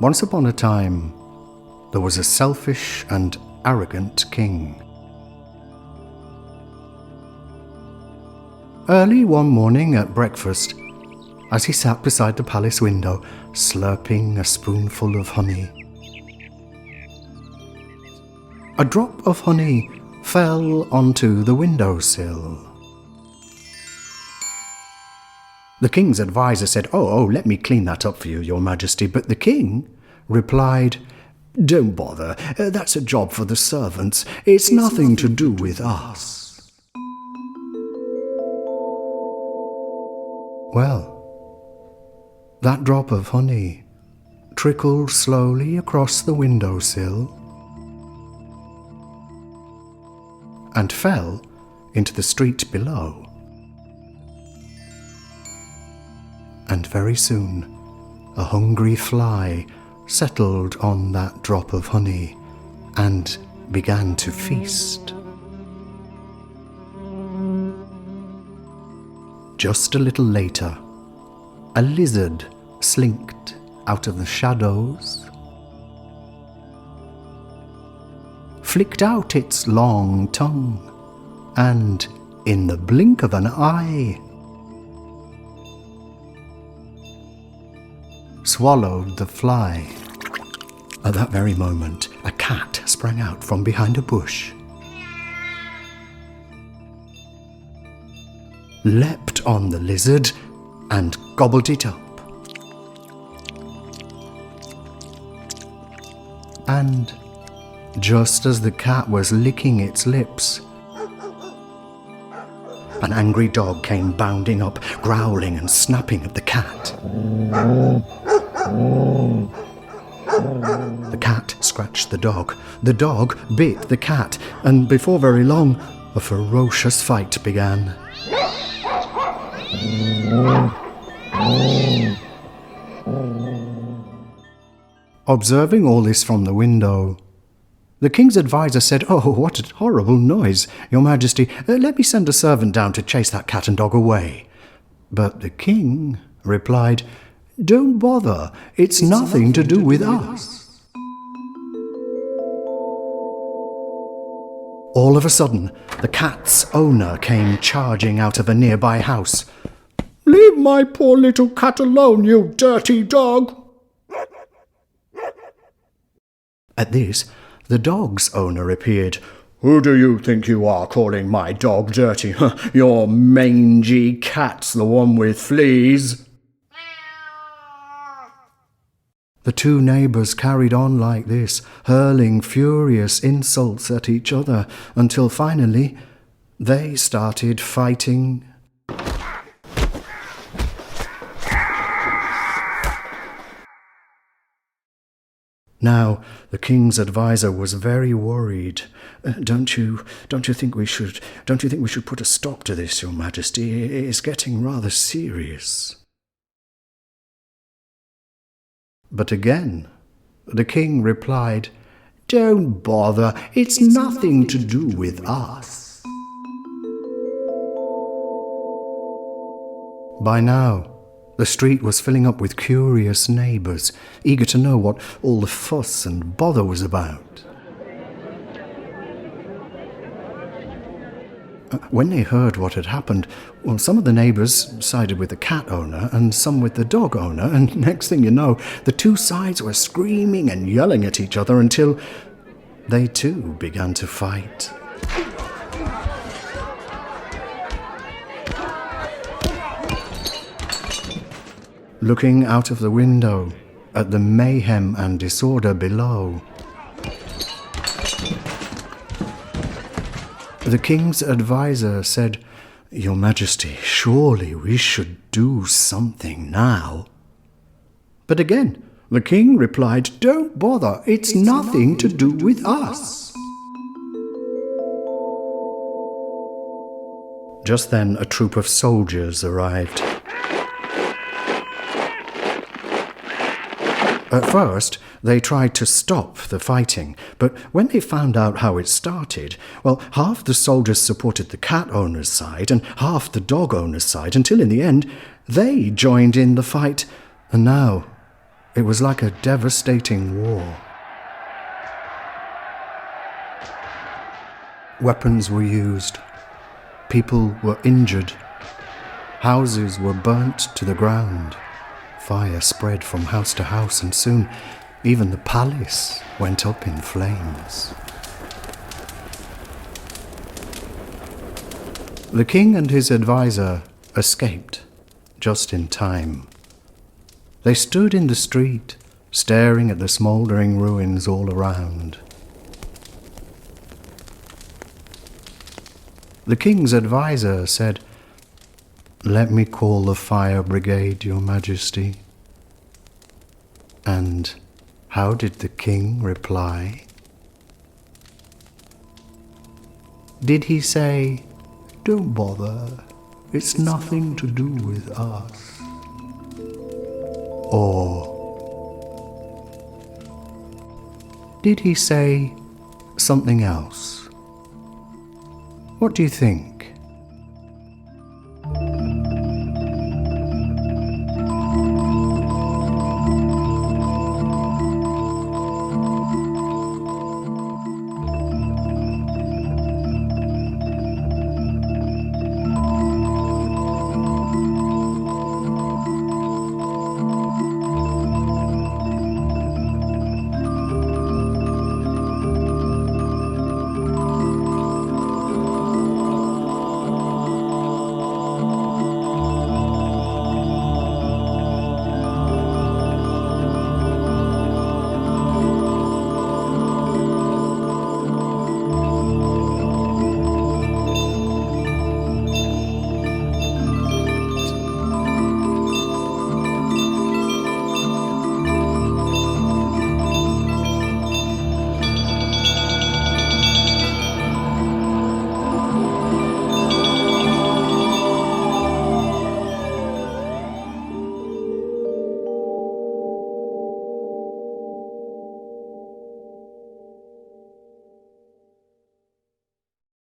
Once upon a time, there was a selfish and arrogant king. Early one morning at breakfast, as he sat beside the palace window, slurping a spoonful of honey, a drop of honey fell onto the windowsill. The king's advisor said, Oh, let me clean that up for you, your majesty. But the king replied, Don't bother, that's a job for the servants. It's nothing to do with us. Well, that drop of honey trickled slowly across the windowsill and fell into the street below. And very soon, a hungry fly settled on that drop of honey and began to feast. Just a little later, a lizard slinked out of the shadows, flicked out its long tongue, and in the blink of an eye, swallowed the fly. At that very moment, a cat sprang out from behind a bush, leapt on the lizard, and gobbled it up. And just as the cat was licking its lips, an angry dog came bounding up, growling and snapping at the cat. The cat scratched the dog bit the cat, and before very long, a ferocious fight began. Observing all this from the window, the king's advisor said, Oh, what a horrible noise, your majesty. Let me send a servant down to chase that cat and dog away. But the king replied, Don't bother, it's nothing to do with us. All of a sudden, the cat's owner came charging out of a nearby house. Leave my poor little cat alone, you dirty dog! At this, the dog's owner appeared. Who do you think you are calling my dog dirty? Your mangy cat's the one with fleas. The two neighbours carried on like this, hurling furious insults at each other, until finally they started fighting. Now, the king's advisor was very worried. Don't you think we should put a stop to this, your majesty? It's getting rather serious. But again, the king replied, Don't bother, it's nothing to do with us. By now, the street was filling up with curious neighbours, eager to know what all the fuss and bother was about. When they heard what had happened, well, some of the neighbours sided with the cat owner and some with the dog owner, and next thing you know, the two sides were screaming and yelling at each other until they too began to fight. Looking out of the window at the mayhem and disorder below, the king's advisor said, Your Majesty, surely we should do something now. But again, the king replied, Don't bother, it's nothing to do with us. Just then a troop of soldiers arrived. At first, they tried to stop the fighting, but when they found out how it started, well, half the soldiers supported the cat owner's side and half the dog owner's side, until in the end, they joined in the fight, and now It was like a devastating war. Weapons were used. People were injured. Houses were burnt to the ground. Fire spread from house to house, and soon even the palace went up in flames. The king and his advisor escaped just in time. They stood in the street, staring at the smouldering ruins all around. The king's advisor said, "Let me call the fire brigade, Your Majesty." And how did the king reply? Did he say, "Don't bother, it's nothing to do with us"? Or did he say something else? What do you think?